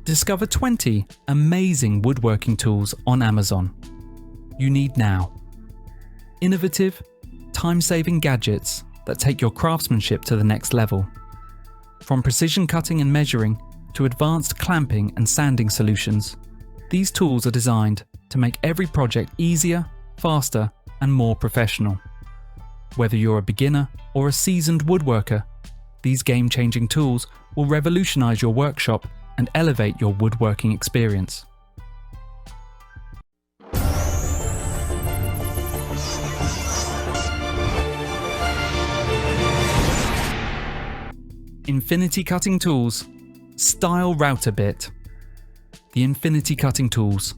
Discover 20 amazing woodworking tools on Amazon. You need now. Innovative, time-saving gadgets that take your craftsmanship to the next level. From precision cutting and measuring to advanced clamping and sanding solutions, these tools are designed to make every project easier, faster, and more professional. Whether you're a beginner or a seasoned woodworker, these game-changing tools will revolutionize your workshop and elevate your woodworking experience. Infinity Cutting Tools, Stile Router Bit. The Infinity Cutting Tools.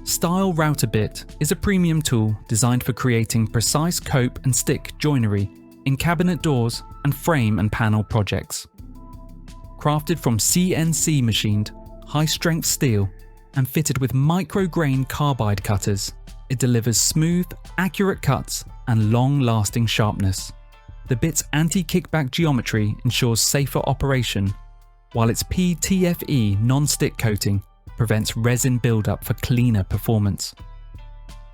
Stile Router Bit is a premium tool designed for creating precise cope and stick joinery in cabinet doors and frame and panel projects. Crafted from CNC machined, high-strength steel and fitted with micro-grain carbide cutters, it delivers smooth, accurate cuts and long-lasting sharpness. The bit's anti-kickback geometry ensures safer operation, while its PTFE non-stick coating prevents resin buildup for cleaner performance.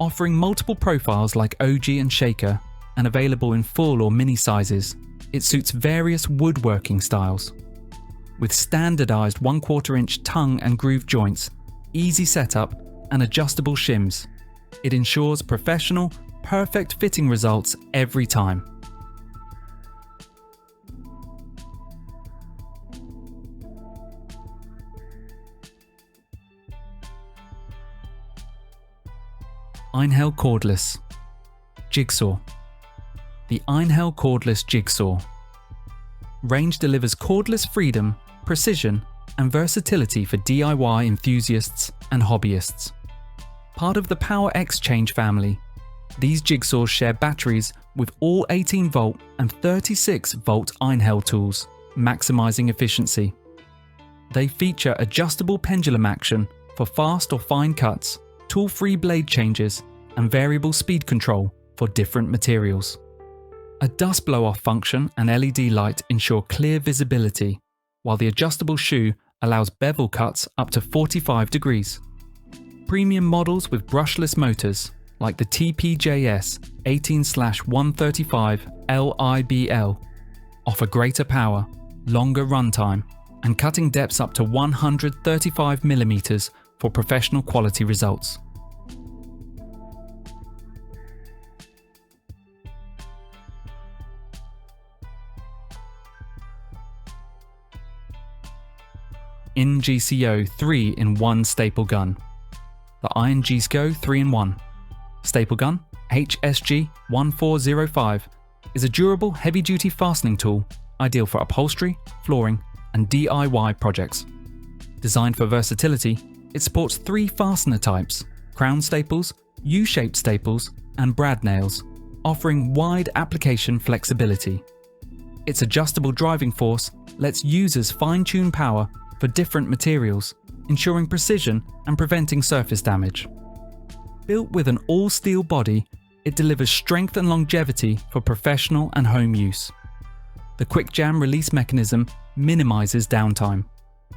Offering multiple profiles like OG and Shaker and available in full or mini sizes, it suits various woodworking styles. With standardized 1/4 inch tongue and groove joints, easy setup and adjustable shims, it ensures professional, perfect fitting results every time. Einhell Cordless Jigsaw. The Einhell Cordless Jigsaw. Range delivers cordless freedom, precision, and versatility for DIY enthusiasts and hobbyists. Part of the Power-X family, these jigsaws share batteries with all 18-volt and 36-volt Einhell tools, maximizing efficiency. They feature adjustable pendulum action for fast or fine cuts, tool-free blade changes, and variable speed control for different materials. A dust blow-off function and LED light ensure clear visibility, while the adjustable shoe allows bevel cuts up to 45 degrees. Premium models with brushless motors, like the TPJS 18/135 LIBL, offer greater power, longer runtime, and cutting depths up to 135mm for professional quality results. INGCO 3-in-1 Staple Gun. The INGCO 3-in-1 Staple Gun HSG 1405 is a durable heavy-duty fastening tool ideal for upholstery, flooring, and DIY projects. Designed for versatility, it supports 3 fastener types: crown staples, U-shaped staples, and brad nails, offering wide application flexibility. Its adjustable driving force lets users fine-tune power for different materials, ensuring precision and preventing surface damage. Built with an all-steel body, it delivers strength and longevity for professional and home use. The quick jam release mechanism minimizes downtime,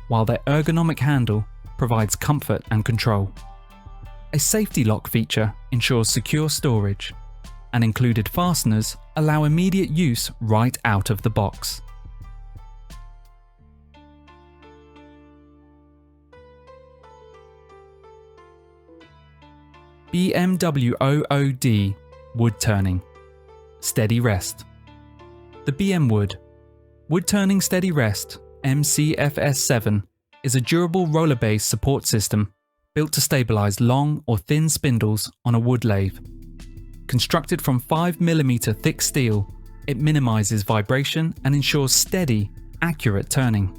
while their ergonomic handle provides comfort and control. A safety lock feature ensures secure storage, and included fasteners allow immediate use right out of the box. BMWOOD Woodturning Steady Rest. The BMWOOD Woodturning Steady Rest MCFS7 is a durable roller-based support system built to stabilize long or thin spindles on a wood lathe. Constructed from 5mm thick steel, it minimizes vibration and ensures steady, accurate turning.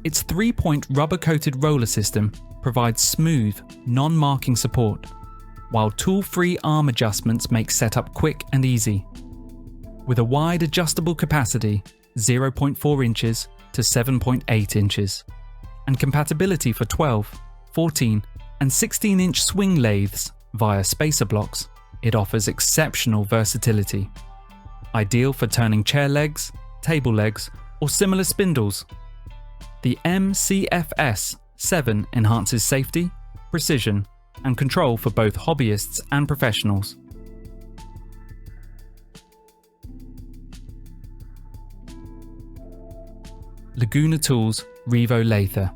Its 3-point rubber-coated roller system provides smooth, non-marking support, while tool-free arm adjustments make setup quick and easy. With a wide adjustable capacity, 0.4 inches to 7.8 inches, and compatibility for 12, 14, and 16-inch swing lathes via spacer blocks, it offers exceptional versatility. Ideal for turning chair legs, table legs, or similar spindles. The MCFS-7 enhances safety, precision, and control for both hobbyists and professionals. Laguna Tools Revo Lathe.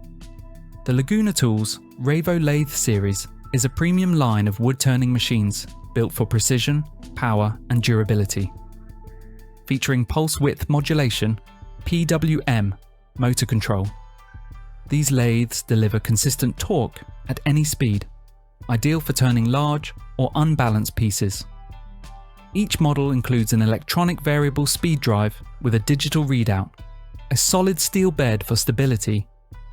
The Laguna Tools Revo Lathe series is a premium line of wood-turning machines built for precision, power, and durability. Featuring pulse width modulation, PWM, motor control. These lathes deliver consistent torque at any speed, ideal for turning large or unbalanced pieces. Each model includes an electronic variable speed drive with a digital readout, a solid steel bed for stability,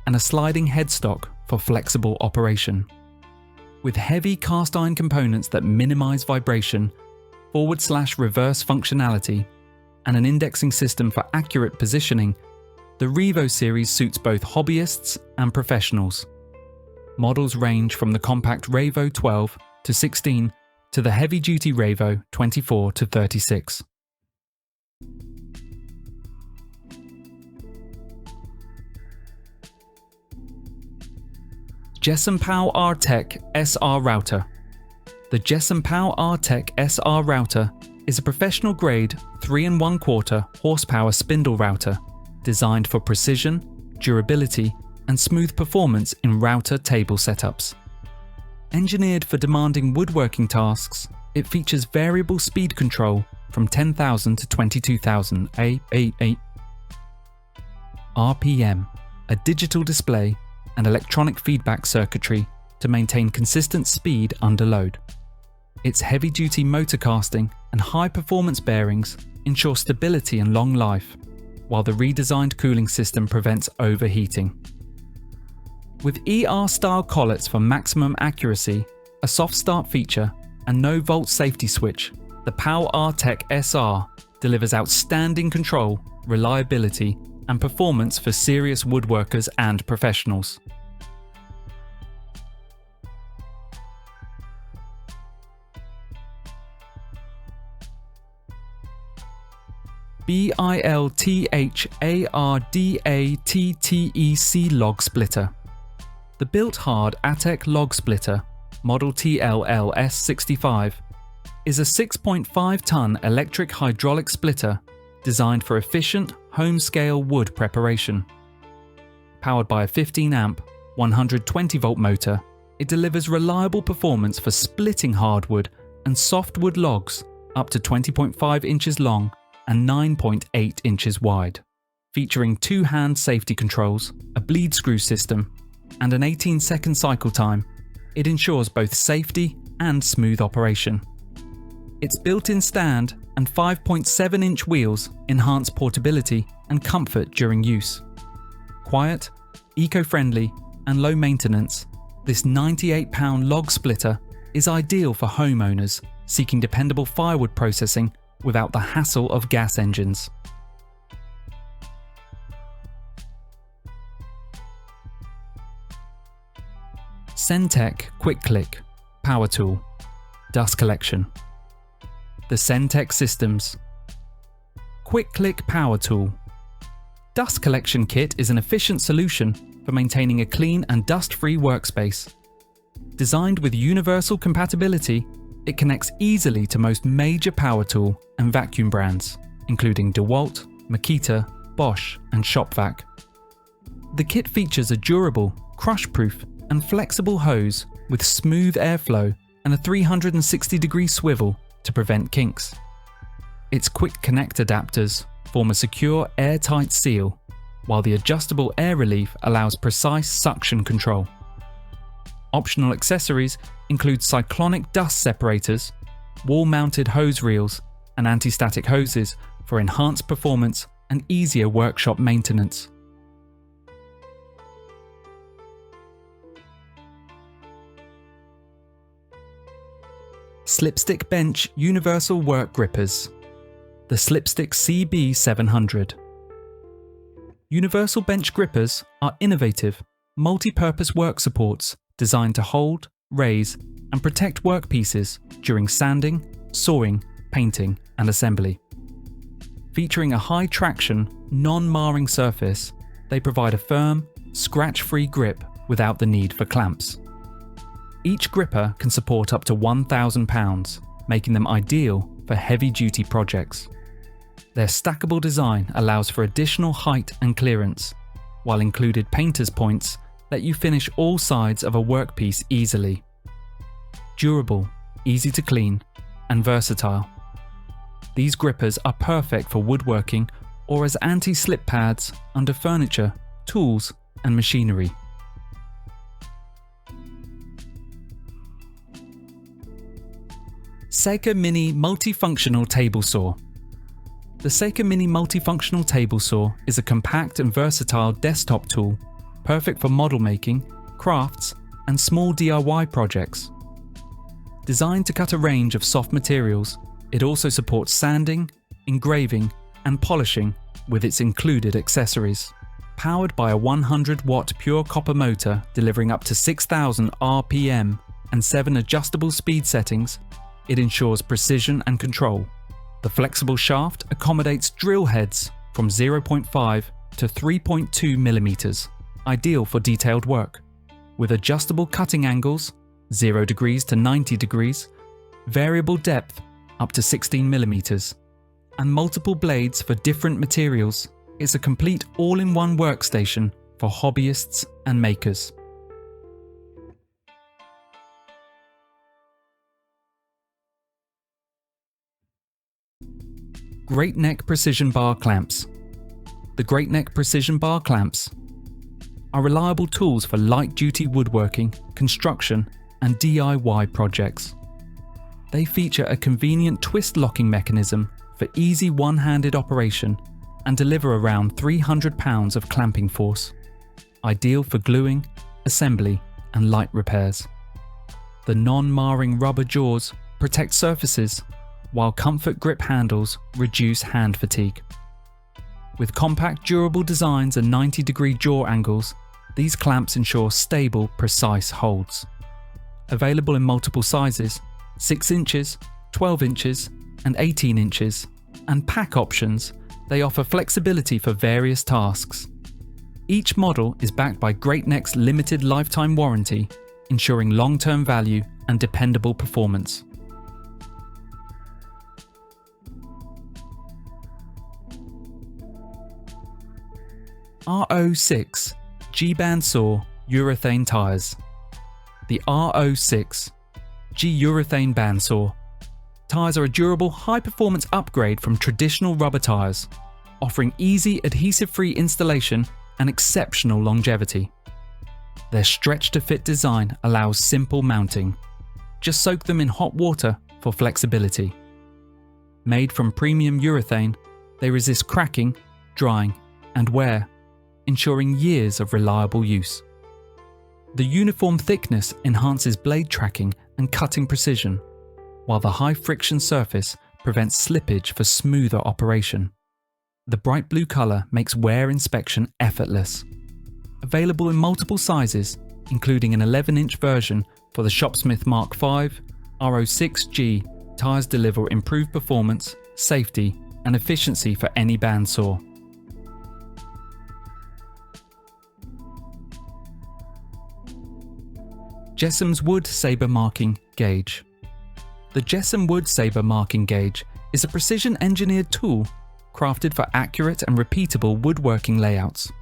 and a sliding headstock for flexible operation. With heavy cast iron components that minimize vibration, forward/reverse functionality, and an indexing system for accurate positioning, the Revo series suits both hobbyists and professionals. Models range from the compact Revo 12 to 16 to the heavy-duty Revo 24 to 36. Jessem Pow-R-Tek SR Router. The Jessem Pow-R-Tek SR Router is a professional-grade 3 1/4 horsepower spindle router designed for precision, durability, and smooth performance in router table setups. Engineered for demanding woodworking tasks, it features variable speed control from 10,000 to 22,000 RPM, a digital display, and electronic feedback circuitry to maintain consistent speed under load. Its heavy-duty motor casting and high-performance bearings ensure stability and long life, while the redesigned cooling system prevents overheating. With ER-style collets for maximum accuracy, a soft start feature, and no volt safety switch, the Pow-R-Tek SR delivers outstanding control, reliability, and performance for serious woodworkers and professionals. BILTHARDATTEC log splitter. The BILT hard Attec log splitter, model TLLS65, is a 6.5-ton electric hydraulic splitter designed for efficient, home-scale wood preparation. Powered by a 15-amp, 120-volt motor, it delivers reliable performance for splitting hardwood and softwood logs up to 20.5 inches long and 9.8 inches wide. Featuring 2-hand safety controls, a bleed screw system, and an 18-second cycle time, it ensures both safety and smooth operation. Its built-in stand and 5.7-inch wheels enhance portability and comfort during use. Quiet, eco-friendly, and low maintenance, this 98-pound log splitter is ideal for homeowners seeking dependable firewood processing without the hassle of gas engines. Cen-Tec Quick Click Power Tool. Dust Collection. The Cen-Tec Systems Quick Click Power Tool. Dust collection kit is an efficient solution for maintaining a clean and dust-free workspace. Designed with universal compatibility, it connects easily to most major power tool and vacuum brands, including DeWalt, Makita, Bosch, and ShopVac. The kit features a durable, crush-proof, and flexible hose with smooth airflow and a 360-degree swivel to prevent kinks. Its quick connect adapters form a secure airtight seal, while the adjustable air relief allows precise suction control. Optional accessories include cyclonic dust separators, wall-mounted hose reels, and anti-static hoses for enhanced performance and easier workshop maintenance. Slipstick Bench Universal Work Grippers. The Slipstick CB700. Universal bench grippers are innovative, multi-purpose work supports designed to hold, raise, and protect workpieces during sanding, sawing, painting, and assembly. Featuring a high-traction, non-marring surface, they provide a firm, scratch-free grip without the need for clamps. Each gripper can support up to 1,000 pounds, making them ideal for heavy-duty projects. Their stackable design allows for additional height and clearance, while included painter's points let you finish all sides of a workpiece easily. Durable, easy to clean, and versatile. These grippers are perfect for woodworking or as anti-slip pads under furniture, tools, and machinery. Seika Mini Multifunctional Table Saw. The Seika Mini Multifunctional Table Saw is a compact and versatile desktop tool, perfect for model making, crafts, and small DIY projects. Designed to cut a range of soft materials, it also supports sanding, engraving, and polishing with its included accessories. Powered by a 100-watt pure copper motor delivering up to 6,000 RPM and 7 adjustable speed settings, it ensures precision and control. The flexible shaft accommodates drill heads from 0.5 to 3.2 millimeters, ideal for detailed work, with adjustable cutting angles 0 degrees to 90 degrees, variable depth up to 16 millimeters, and multiple blades for different materials. It's a complete all-in-one workstation for hobbyists and makers. GreatNeck Precision Bar Clamps. The GreatNeck Precision Bar Clamps are reliable tools for light-duty woodworking, construction, and DIY projects. They feature a convenient twist locking mechanism for easy one-handed operation and deliver around 300 pounds of clamping force, ideal for gluing, assembly, and light repairs. The non-marring rubber jaws protect surfaces, while comfort grip handles reduce hand fatigue. With compact, durable designs and 90-degree jaw angles, these clamps ensure stable, precise holds. Available in multiple sizes, 6 inches, 12 inches, and 18 inches, and pack options, they offer flexibility for various tasks. Each model is backed by GreatNeck's limited lifetime warranty, ensuring long-term value and dependable performance. R06 G-band saw urethane tires. The R06 G-urethane bandsaw tires are a durable, high-performance upgrade from traditional rubber tires, offering easy, adhesive-free installation and exceptional longevity. Their stretch-to-fit design allows simple mounting. Just soak them in hot water for flexibility. Made from premium urethane, they resist cracking, drying, and wear, ensuring years of reliable use. The uniform thickness enhances blade tracking and cutting precision, while the high-friction surface prevents slippage for smoother operation. The bright blue colour makes wear inspection effortless. Available in multiple sizes, including an 11-inch version for the Shopsmith Mark V, R06G tyres deliver improved performance, safety, and efficiency for any bandsaw. Jessem's Wood Sabre Marking Gauge. The Jessem Wood Sabre Marking Gauge is a precision-engineered tool crafted for accurate and repeatable woodworking layouts.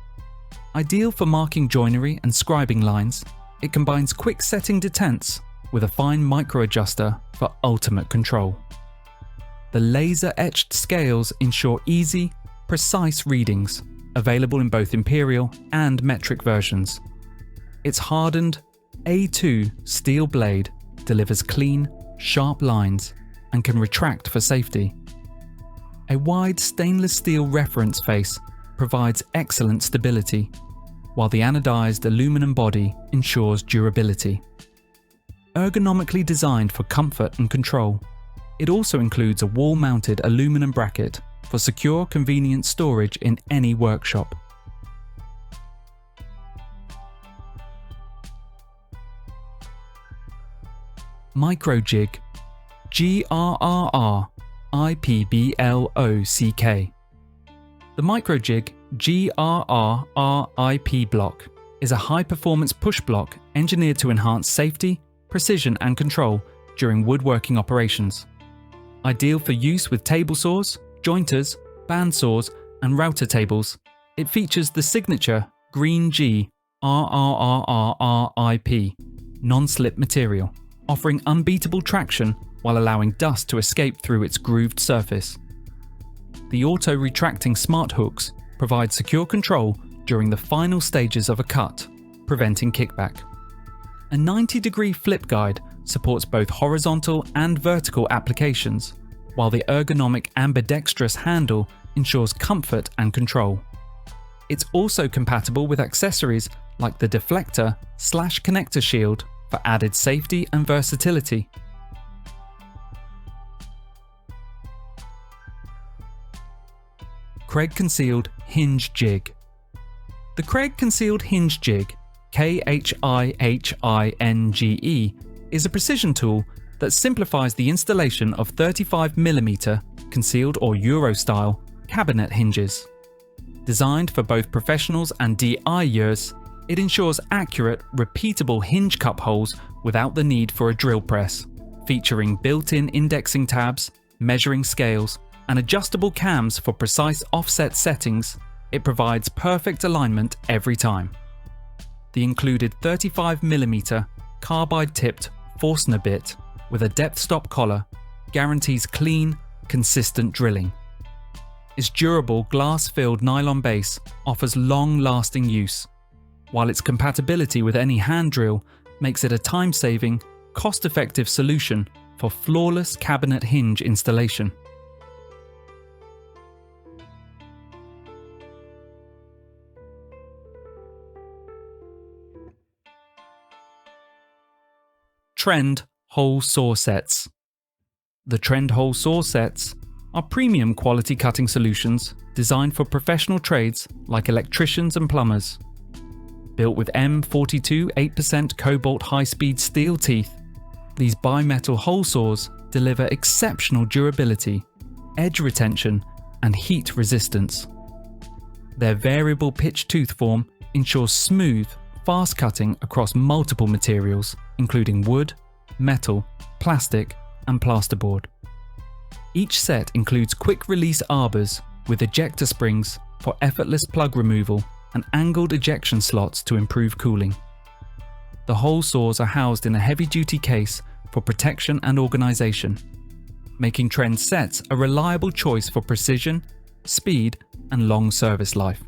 Ideal for marking joinery and scribing lines, it combines quick-setting detents with a fine micro-adjuster for ultimate control. The laser-etched scales ensure easy, precise readings, available in both imperial and metric versions. Its hardened A2 steel blade delivers clean, sharp lines and can retract for safety. A wide stainless steel reference face provides excellent stability, while the anodized aluminum body ensures durability. Ergonomically designed for comfort and control, it also includes a wall-mounted aluminum bracket for secure, convenient storage in any workshop. Microjig, GRR-RIP. The The Microjig GRR-RIP block is a high-performance push block engineered to enhance safety, precision and control during woodworking operations. Ideal for use with table saws, jointers, band saws and router tables, it features the signature green G RRRRIP non-slip material, offering unbeatable traction while allowing dust to escape through its grooved surface. The auto-retracting smart hooks provide secure control during the final stages of a cut, preventing kickback. A 90-degree flip guide supports both horizontal and vertical applications, while the ergonomic ambidextrous handle ensures comfort and control. It's also compatible with accessories like the deflector/connector shield for added safety and versatility. Kreg Concealed Hinge Jig. The Kreg Concealed Hinge Jig, KHIHINGE, is a precision tool that simplifies the installation of 35mm concealed or Euro-style cabinet hinges. Designed for both professionals and DIYers, it ensures accurate, repeatable hinge cup holes without the need for a drill press, featuring built-in indexing tabs, measuring scales, and adjustable cams for precise offset settings. It provides perfect alignment every time. The included 35mm carbide-tipped Forstner bit with a depth stop collar guarantees clean, consistent drilling. Its durable glass-filled nylon base offers long-lasting use, while its compatibility with any hand drill makes it a time-saving, cost-effective solution for flawless cabinet hinge installation. Trend Hole Saw Sets. The Trend Hole Saw Sets are premium quality cutting solutions designed for professional trades like electricians and plumbers. Built with M42 8% cobalt high-speed steel teeth, these bimetal hole saws deliver exceptional durability, edge retention, and heat resistance. Their variable pitch tooth form ensures smooth, fast cutting across multiple materials, including wood, metal, plastic, and plasterboard. Each set includes quick-release arbors with ejector springs for effortless plug removal and angled ejection slots to improve cooling. The hole saws are housed in a heavy-duty case for protection and organization, making Trend sets a reliable choice for precision, speed, and long service life.